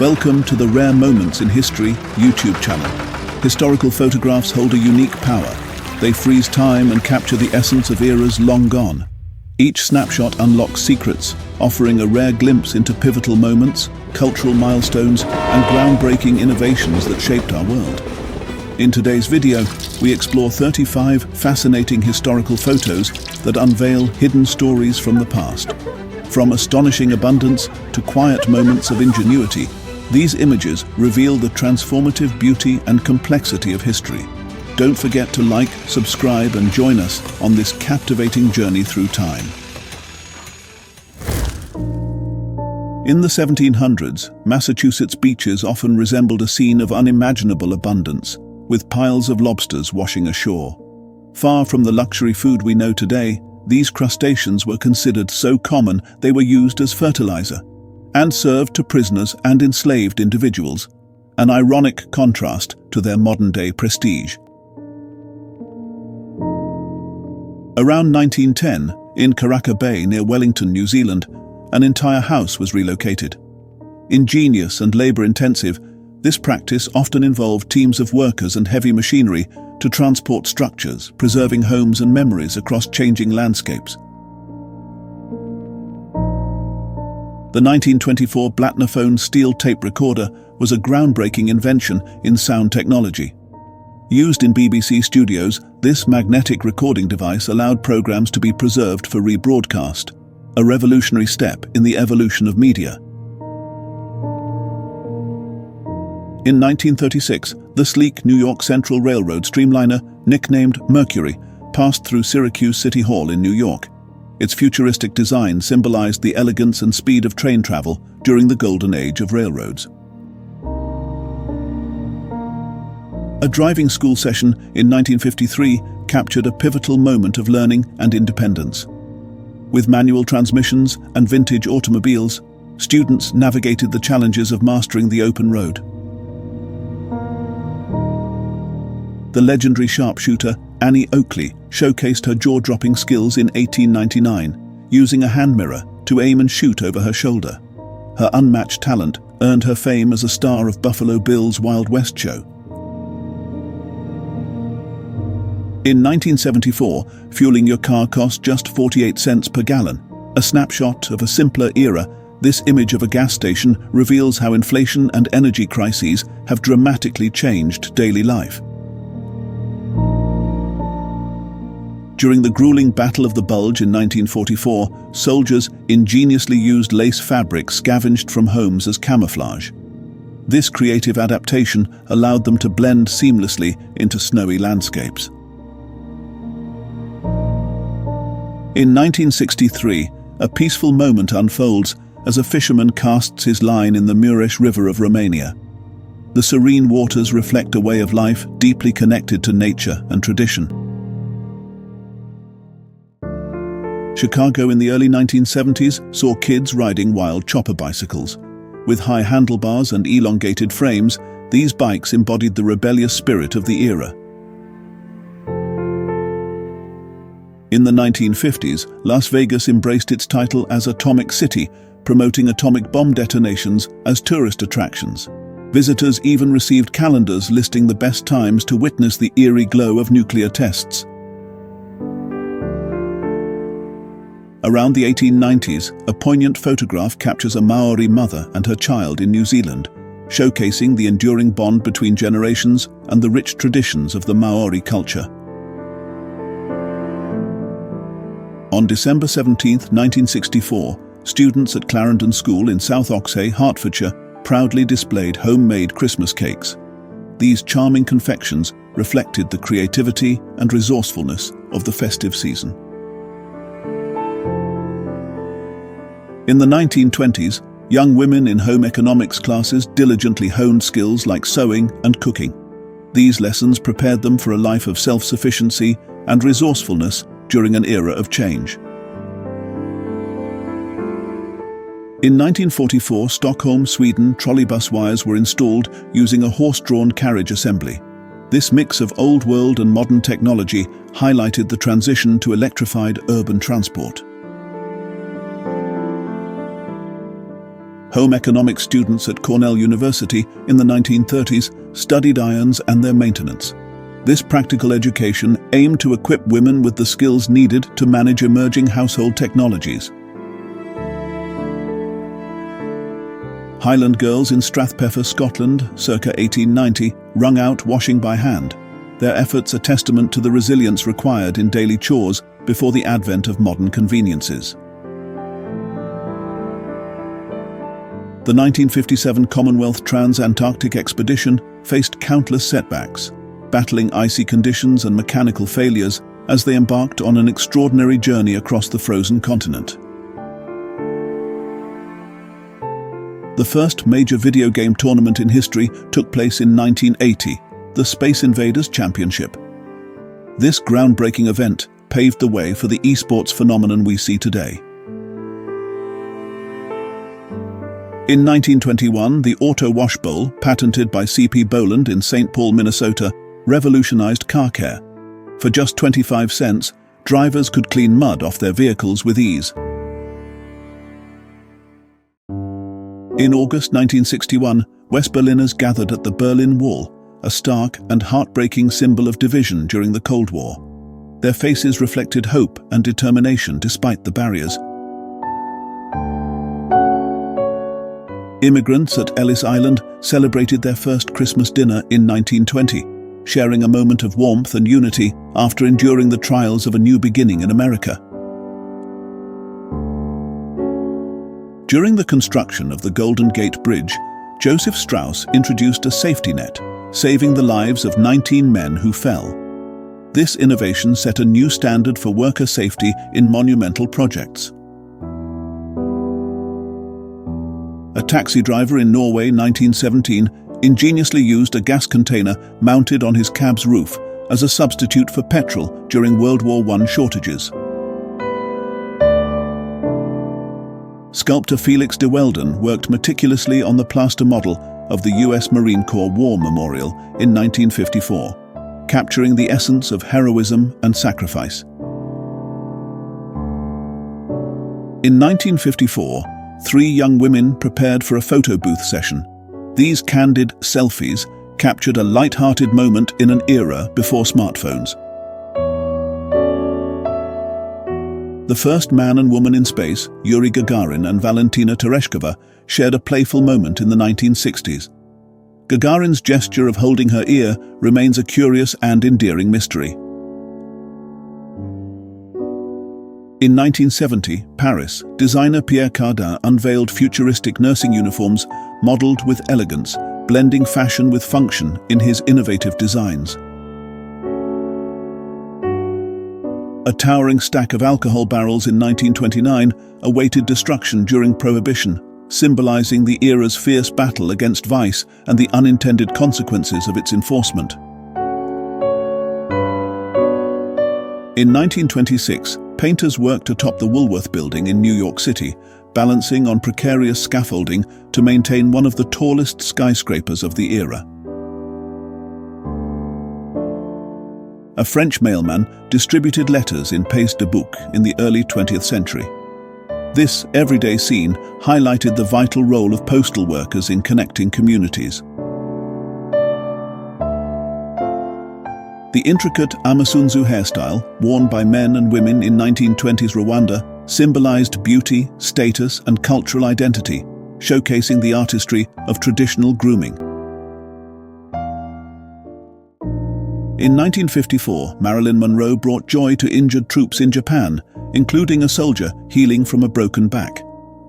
Welcome to the Rare Moments in History YouTube channel. Historical photographs hold a unique power. They freeze time and capture the essence of eras long gone. Each snapshot unlocks secrets, offering a rare glimpse into pivotal moments, cultural milestones, and groundbreaking innovations that shaped our world. In today's video, we explore 35 fascinating historical photos that unveil hidden stories from the past. From astonishing abundance to quiet moments of ingenuity, these images reveal the transformative beauty and complexity of history. Don't forget to like, subscribe, and join us on this captivating journey through time. In the 1700s, Massachusetts beaches often resembled a scene of unimaginable abundance, with piles of lobsters washing ashore. Far from the luxury food we know today, these crustaceans were considered so common they were used as fertilizer and served to prisoners and enslaved individuals, an ironic contrast to their modern-day prestige. Around 1910, in Karaka Bay near Wellington, New Zealand, an entire house was relocated. Ingenious and labor-intensive, this practice often involved teams of workers and heavy machinery to transport structures, preserving homes and memories across changing landscapes. The 1924 Blatnophone steel tape recorder was a groundbreaking invention in sound technology. Used in BBC studios, this magnetic recording device allowed programs to be preserved for rebroadcast, a revolutionary step in the evolution of media. In 1936, the sleek New York Central Railroad streamliner, nicknamed Mercury, passed through Syracuse City Hall in New York. Its futuristic design symbolized the elegance and speed of train travel during the golden age of railroads. A driving school session in 1953 captured a pivotal moment of learning and independence. With manual transmissions and vintage automobiles, students navigated the challenges of mastering the open road. The legendary sharpshooter Annie Oakley showcased her jaw-dropping skills in 1899, using a hand mirror to aim and shoot over her shoulder. Her unmatched talent earned her fame as a star of Buffalo Bill's Wild West show. In 1974, fueling your car cost just 48 cents per gallon. A snapshot of a simpler era, this image of a gas station reveals how inflation and energy crises have dramatically changed daily life. During the grueling Battle of the Bulge in 1944, soldiers ingeniously used lace fabric scavenged from homes as camouflage. This creative adaptation allowed them to blend seamlessly into snowy landscapes. In 1963, a peaceful moment unfolds as a fisherman casts his line in the Mureș River of Romania. The serene waters reflect a way of life deeply connected to nature and tradition. Chicago in the early 1970s saw kids riding wild chopper bicycles. With high handlebars and elongated frames, these bikes embodied the rebellious spirit of the era. In the 1950s, Las Vegas embraced its title as Atomic City, promoting atomic bomb detonations as tourist attractions. Visitors even received calendars listing the best times to witness the eerie glow of nuclear tests. Around the 1890s, a poignant photograph captures a Maori mother and her child in New Zealand, showcasing the enduring bond between generations and the rich traditions of the Maori culture. On December 17, 1964, students at Clarendon School in South Oxhay, Hertfordshire, proudly displayed homemade Christmas cakes. These charming confections reflected the creativity and resourcefulness of the festive season. In the 1920s, young women in home economics classes diligently honed skills like sewing and cooking. These lessons prepared them for a life of self-sufficiency and resourcefulness during an era of change. In 1944, Stockholm, Sweden, trolleybus wires were installed using a horse-drawn carriage assembly. This mix of old world and modern technology highlighted the transition to electrified urban transport. Home economics students at Cornell University in the 1930s studied irons and their maintenance. This practical education aimed to equip women with the skills needed to manage emerging household technologies. Highland girls in Strathpeffer, Scotland, circa 1890, wrung out washing by hand. Their efforts a testament to the resilience required in daily chores before the advent of modern conveniences. The 1957 Commonwealth Trans-Antarctic Expedition faced countless setbacks, battling icy conditions and mechanical failures as they embarked on an extraordinary journey across the frozen continent. The first major video game tournament in history took place in 1980, the Space Invaders Championship. This groundbreaking event paved the way for the esports phenomenon we see today. In 1921, the Auto Wash Bowl, patented by C.P. Boland in St. Paul, Minnesota, revolutionized car care. For just 25 cents, drivers could clean mud off their vehicles with ease. In August 1961, West Berliners gathered at the Berlin Wall, a stark and heartbreaking symbol of division during the Cold War. Their faces reflected hope and determination despite the barriers. Immigrants at Ellis Island celebrated their first Christmas dinner in 1920, sharing a moment of warmth and unity after enduring the trials of a new beginning in America. During the construction of the Golden Gate Bridge, Joseph Strauss introduced a safety net, saving the lives of 19 men who fell. This innovation set a new standard for worker safety in monumental projects. A taxi driver in Norway, 1917, ingeniously used a gas container mounted on his cab's roof as a substitute for petrol during World War I shortages. Sculptor Felix de Weldon worked meticulously on the plaster model of the U.S. Marine Corps War Memorial in 1954, capturing the essence of heroism and sacrifice. In 1954, 3 young women prepared for a photo booth session. These candid selfies captured a light-hearted moment in an era before smartphones. The first man and woman in space, Yuri Gagarin and Valentina Tereshkova, shared a playful moment in the 1960s. Gagarin's gesture of holding her ear remains a curious and endearing mystery. In 1970, Paris, designer Pierre Cardin unveiled futuristic nursing uniforms modeled with elegance, blending fashion with function in his innovative designs. A towering stack of alcohol barrels in 1929 awaited destruction during Prohibition, symbolizing the era's fierce battle against vice and the unintended consequences of its enforcement. In 1926, painters worked atop the Woolworth Building in New York City, balancing on precarious scaffolding to maintain one of the tallest skyscrapers of the era. A French mailman distributed letters in Pays de Bouc in the early 20th century. This everyday scene highlighted the vital role of postal workers in connecting communities. The intricate Amasunzu hairstyle, worn by men and women in 1920s Rwanda, symbolized beauty, status, and cultural identity, showcasing the artistry of traditional grooming. In 1954, Marilyn Monroe brought joy to injured troops in Japan, including a soldier healing from a broken back.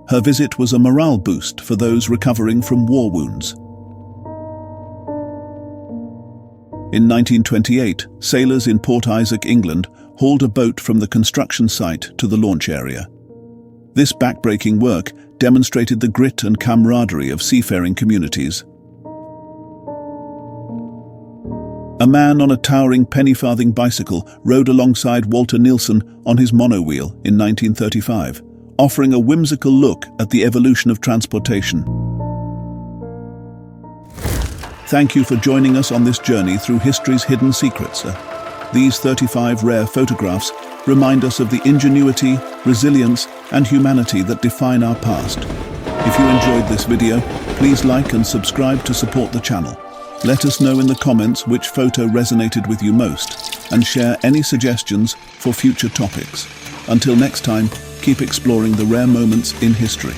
Her visit was a morale boost for those recovering from war wounds. In 1928, sailors in Port Isaac, England, hauled a boat from the construction site to the launch area. This backbreaking work demonstrated the grit and camaraderie of seafaring communities. A man on a towering penny-farthing bicycle rode alongside Walter Nielsen on his monowheel in 1935, offering a whimsical look at the evolution of transportation. Thank you for joining us on this journey through history's hidden secrets. These 35 rare photographs remind us of the ingenuity, resilience, and humanity that define our past. If you enjoyed this video, please like and subscribe to support the channel. Let us know in the comments which photo resonated with you most, and share any suggestions for future topics. Until next time, keep exploring the rare moments in history.